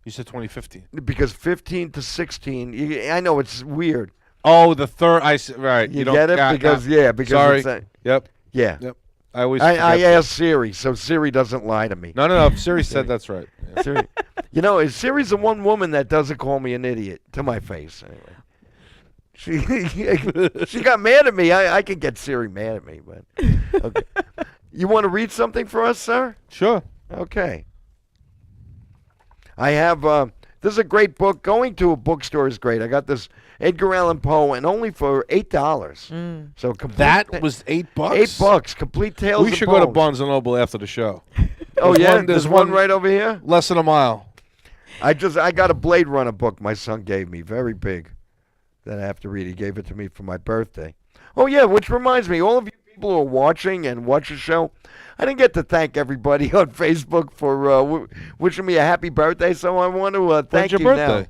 You said 2015. because 15 to 16, I know it's weird. Oh, the third. Right. You don't get it? got- Because, got- yeah, because Sorry. it's Yep. yeah. Yep. I always. I forget that. asked Siri, so Siri doesn't lie to me. No. Siri said that's right. Yeah. Siri, Siri's the one woman that doesn't call me an idiot to my face. Anyway, she got mad at me. I can get Siri mad at me, but okay. You want to read something for us, sir? Sure. Okay. I have. This is a great book. Going to a bookstore is great. I got this Edgar Allan Poe, and only for $8. So complete That was $8. $8. Complete tales. We of should go to Poes. Barnes and Noble after the show. Oh There's yeah, one- there's there's one one- right over here. Less than a mile. I got a Blade Runner book my son gave me, very big, that I have to read. He gave it to me for my birthday. Oh yeah, which reminds me, all of you people who are watching and watch the show, I didn't get to thank everybody on Facebook for wishing me a happy birthday, so I want to thank your you birthday? now.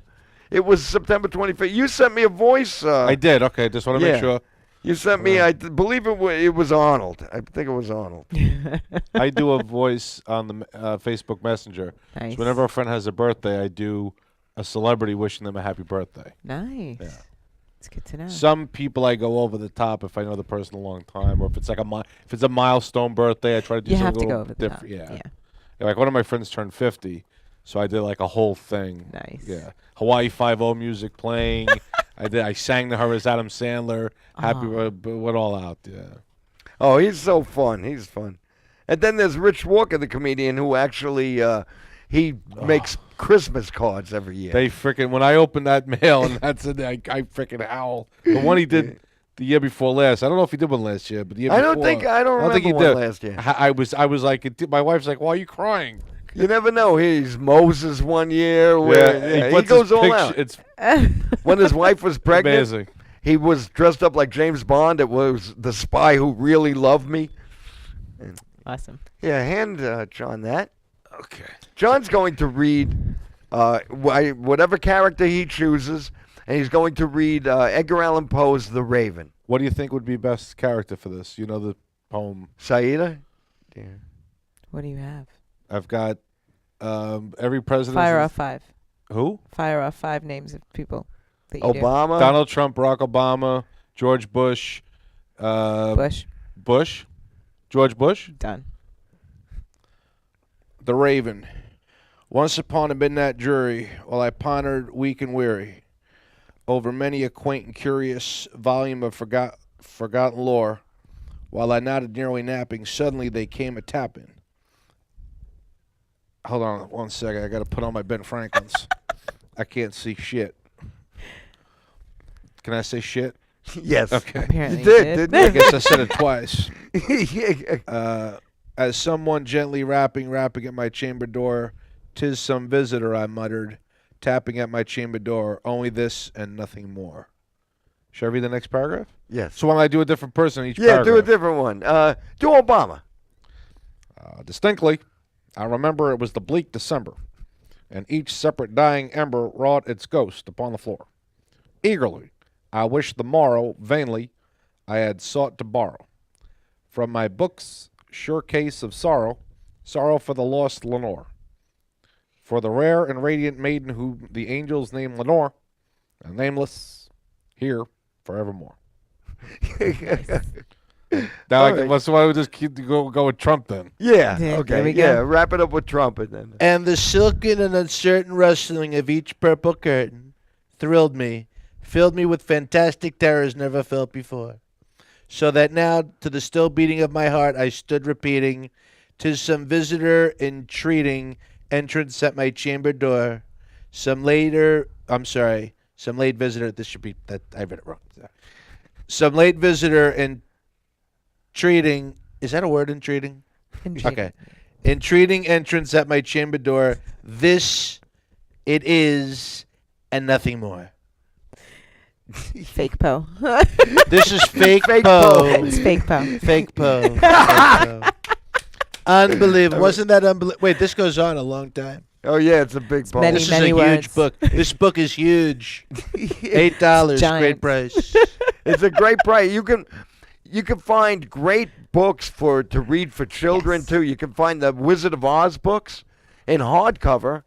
It was September 25th. You sent me a voice. I did. Okay, just want to yeah. make sure. You sent me. I believe it was Arnold. I think it was Arnold. I do a voice on the Facebook Messenger. Nice. So whenever a friend has a birthday, I do a celebrity wishing them a happy birthday. Nice. Yeah. It's good to know. Some people I go over the top if I know the person a long time, or if it's like if it's a milestone birthday, I try to do you something have a to go little over the different. top. Yeah. Like one of my friends turned 50, so I did like a whole thing. Nice. Yeah. Hawaii 5-0 music playing. I sang to her as Adam Sandler. Happy went all out. Yeah. Oh, he's so fun. He's fun. And then there's Rich Walker, the comedian, who actually he makes Christmas cards every year. They freaking when I open that mail and that's it, I freaking howl. The one he did the year before last. I don't know if he did one last year, but the year I before. don't remember think he one did. last year. I was like, my wife's like, why are you crying? You never know. He's Moses one year. Where, he puts goes his all picture- out. It's When his wife was pregnant, amazing. he was dressed up like James Bond. It was the spy who really loved me. Awesome. Yeah, hand John that. Okay. John's going to read whatever character he chooses, and he's going to read Edgar Allan Poe's The Raven. What do you think would be best character for this? You know the poem. Saida? Yeah. What do you have? I've got every president. Fire off 5. Who? Fire off 5 names of people that you Obama? Donald Trump, Barack Obama, George Bush, do. Bush. George Bush. Done. The Raven. Once upon a midnight jury, while I pondered weak and weary over many a quaint and curious volume of forgotten lore, while I nodded nearly napping, suddenly they came a tapping. Hold on 1 second. I got to put on my Ben Franklin's. I can't see shit. Can I say shit? Yes. Okay. Apparently You did, did. I didn't guess I said it twice. you? As someone gently rapping at my chamber door, "'Tis some visitor," I muttered, tapping at my chamber door. Only this and nothing more. Should I read the next paragraph? Yes. So when I do a different person each Yeah, paragraph. do a different one. Do Obama. Distinctly, I remember it was the bleak December, and each separate dying ember wrought its ghost upon the floor. Eagerly, I wished the morrow, vainly, I had sought to borrow from my book's sure case of sorrow, sorrow for the lost Lenore, for the rare and radiant maiden whom the angels name Lenore, and nameless, here forevermore. Now, All right. so why don't we just keep go with Trump then? Yeah. Yeah, Okay. there we Yeah. go. Wrap it up with Trump and then. And the silken and uncertain rustling of each purple curtain thrilled me, filled me with fantastic terrors never felt before. So that now, to the still beating of my heart, I stood repeating, "'Tis some visitor entreating entrance at my chamber door. Some late visitor." This should be that I read it wrong. Some late visitor entreating. Is that a word? Entreating. Okay. Entreating entrance at my chamber door. This it is, and nothing more. Fake Poe. This is fake Fake Poe. It's fake Poe. Fake Poe. Fake Poe. Unbelievable. Wasn't that unbelievable? Wait, this goes on a long time. Oh yeah, it's a big book. many- This is a huge words. book. This book is huge. $8. Giant. Great price. It's a great price. You can find great books to read for children Yes. too. You can find the Wizard of Oz books in hardcover,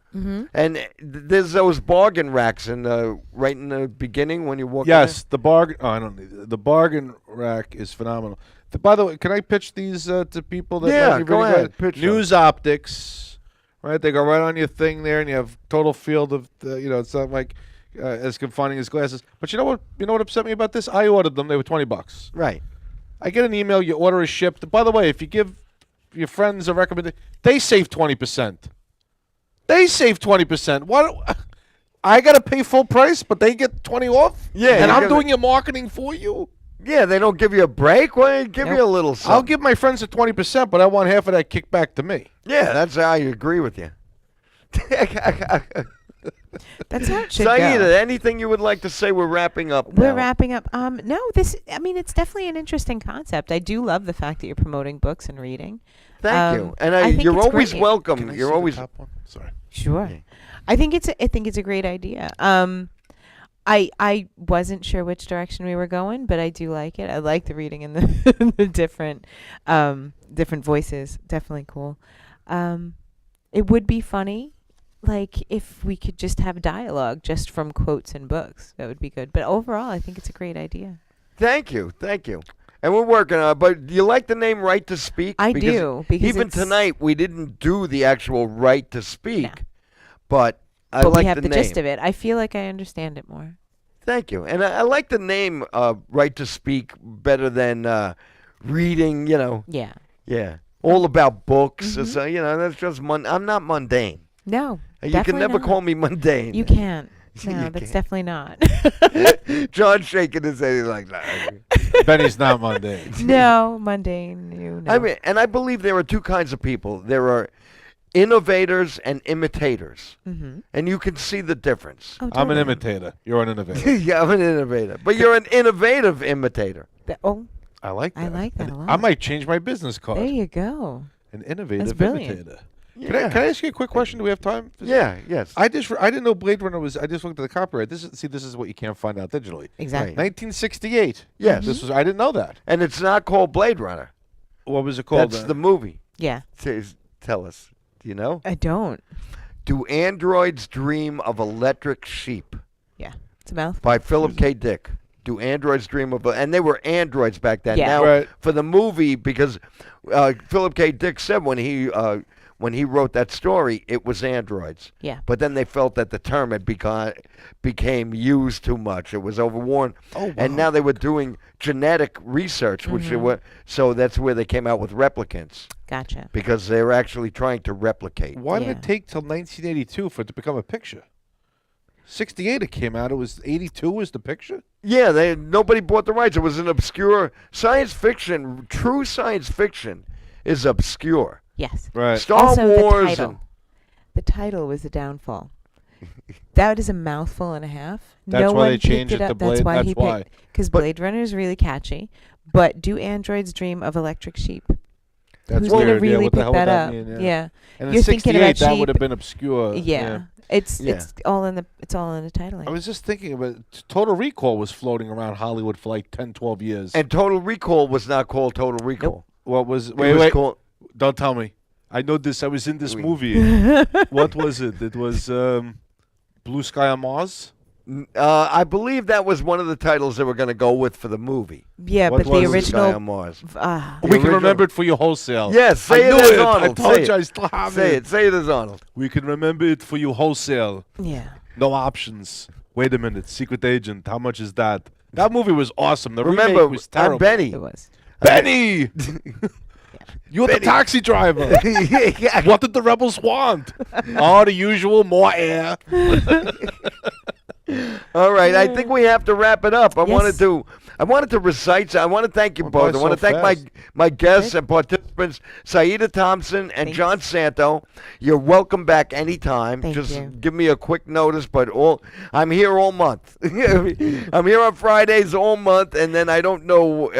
and there's those bargain racks right in the beginning when you walk. Yes, the bargain. Oh, I don't need it. The bargain rack is phenomenal. By the way, can I pitch these to people that Yeah, might be go really ahead, good? pitch them. News Optics, right? They go right on your thing there, and you have total field of it's not like as confining as glasses. But you know what? You know what upset me about this? I ordered them. They were $20. Right. I get an email. Your order is shipped. By the way, if you give your friends a recommendation, they save 20%. They save 20%. What? I gotta pay full price, but they get 20 off. Yeah, and you I'm gotta- doing your marketing for you. Yeah, they don't give you a break. Well, they give you a little something. I'll give my friends the 20%, but I want half of that kicked back to me. Yeah, that's how I agree with you. That's how it should Saida, go. anything you would like to say? We're wrapping up. We're now. wrapping up. No, I mean, it's definitely an interesting concept. I do love the fact that you're promoting books and reading. Thank you, and I think you're it's always great. welcome. Can I see You're the always. top one? Sorry. Sure. Okay. I think it's a great idea. I wasn't sure which direction we were going, but I do like it. I like the reading and the the different voices. Definitely cool. It would be funny, like if we could just have dialogue just from quotes and books. That would be good. But overall, I think it's a great idea. Thank you. And we're working on it. But do you like the name Right to Speak? I do, because even it's- tonight we didn't do the actual Right to Speak, No. but I But like we have the name. gist of it. I feel like I understand it more. Thank you. And I like the name Right to Speak better than reading, Yeah. Yeah. All about books. It's, that's just I'm not mundane. No. You can definitely never not. call me mundane. You can't. You No, that's can't. definitely not. John's shaking his head. He's like, nah. Benny's not mundane. No, mundane. You know. I mean, and I believe there are two kinds of people. There are innovators and imitators. Mm-hmm. And you can see the difference. Oh, I'm an totally. imitator. You're an innovator. Yeah, I'm an innovator. But you're an innovative imitator. Oh, I like that. I like that a lot. I might change my business card. there you go. An innovative That's brilliant. imitator. Yeah. Can I ask you a quick question? Do we have time? Yeah, yes. I didn't know Blade Runner was. I just looked at the copyright. This is what you can't find out digitally. Exactly. 1968. Yes. This was. I didn't know that. And it's not called Blade Runner. What was it called? That's the movie. Yeah. Tell us. Do you know? I don't. Do Androids Dream of Electric Sheep? Yeah. It's a mouthful. By Philip K. Dick. Do androids dream of? And they were androids back then. Yeah. Now, Right. for the movie, because Philip K. Dick said when he wrote that story, it was androids. Yeah. But then they felt that the term had became used too much. It was overworn. Oh, And wow. now they were doing genetic research, which they were. So that's where they came out with replicants, Gotcha. because they were actually trying to replicate. Why did Yeah. it take till 1982 for it to become a picture? 68 it came out. It was 82 was the picture. Yeah, nobody bought the rights. It was an obscure science fiction. True science fiction is obscure. Yes. Right. Star Also, Wars. the title. The title was the downfall. That is a mouthful and a half. That's no why one they changed picked it it to up. That's Blade- why that's he why. picked. Because But- Blade Runner is really catchy. But do androids dream of electric sheep? That's Who's weird. gonna really yeah, what the pick hell would that that up? mean? Yeah. And in You're thinking about 68, that would have sheep. been obscure. Yeah. It's Yeah. it's all in the titling. I was just thinking about Total Recall was floating around Hollywood for like 10, 12 years. And Total Recall was not called Total Recall. what was? It Wait, was wait. called- Don't tell me. I know this. I was in this We- movie. What was it? It was Blue Sky on Mars. I believe that was one of the titles they were going to go with for the movie. Yeah, What but was the the Sky on original. Mars. The We can original- remember it for your wholesale. Yes, say I it knew as it. Arnold. I told Say you I it. still have Say it. Say it as Arnold. We can remember it for you wholesale. yeah. No options. Wait a minute. Secret Agent. How much is that? That movie was awesome. The Remember, remake was I'm terrible. Benny. It was. Benny! You're the Benny. taxi driver. Yeah. What did the rebels want? Oh, the usual, more air. All right, I think we have to wrap it up. I Yes. wanted to I wanted to recite. I want to thank you Went both. by I want to so thank fast. my guests and participants, Saida Thompson and Thanks. John Santo. You're welcome back anytime. Thank Just you. give me a quick notice. But I'm here all month. I'm here on Fridays all month, and then I don't know.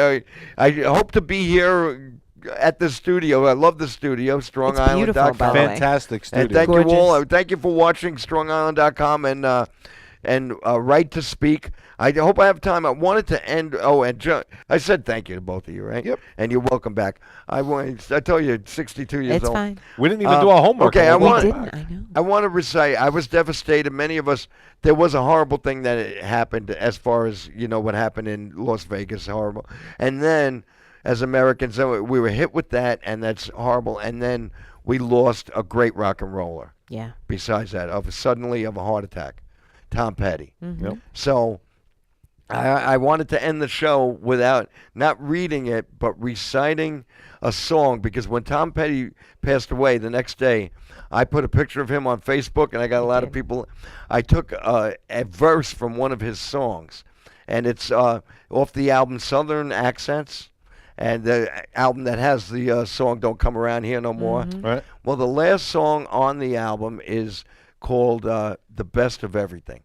I hope to be here at the studio. I love the studio, StrongIsland.com. beautiful, by the way. Fantastic studio. And thank Gorgeous. you all. Thank you for watching StrongIsland.com and Right to Speak. I hope I have time. I wanted to end. Oh, and I said thank you to both of you, right? Yep. And you're welcome back. I tell you, 62 years It's old. fine. We didn't even do our homework. okay, on I the We want- way didn't. back. I know. I want to recite. I was devastated. Many of us. There was a horrible thing that happened as far as what happened in Las Vegas. Horrible. And then, as Americans, we were hit with that, and that's horrible. And then we lost a great rock and roller. Yeah. Besides that, suddenly of a heart attack, Tom Petty. Yep. So I wanted to end the show without not reading it, but reciting a song, because when Tom Petty passed away the next day, I put a picture of him on Facebook, and I got a lot of people. I took a verse from one of his songs, and it's off the album Southern Accents, and the album that has the song Don't Come Around Here No More. Right. Well, the last song on the album is called The Best of Everything.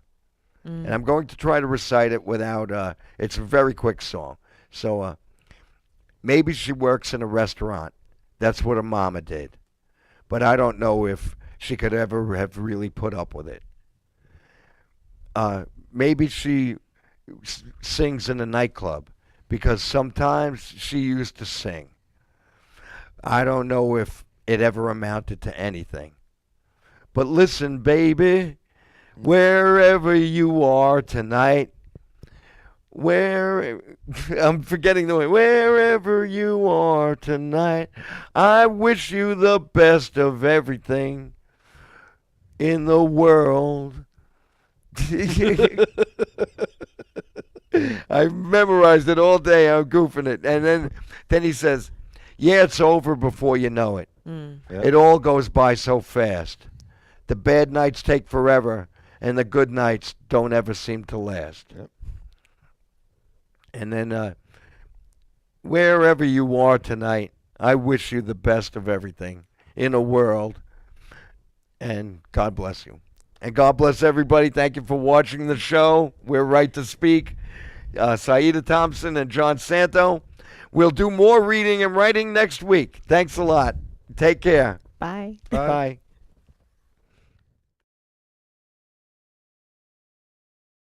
And I'm going to try to recite it without, it's a very quick song. So maybe she works in a restaurant. That's what her mama did. But I don't know if she could ever have really put up with it. Maybe she sings in a nightclub, because sometimes she used to sing. I don't know if it ever amounted to anything. But listen, baby, wherever you are tonight, I'm forgetting the way. Wherever you are tonight, I wish you the best of everything in the world. I memorized it all day. I'm goofing it. And then he says, yeah, it's over before you know it. Yep. It all goes by so fast. The bad nights take forever, and the good nights don't ever seem to last. Yep. And then, wherever you are tonight, I wish you the best of everything in a world. And God bless you. And God bless everybody. Thank you for watching the show. We're Right to Speak. Saida Thompson and John Santo. We'll do more reading and writing next week. Thanks a lot. Take care. Bye. Bye.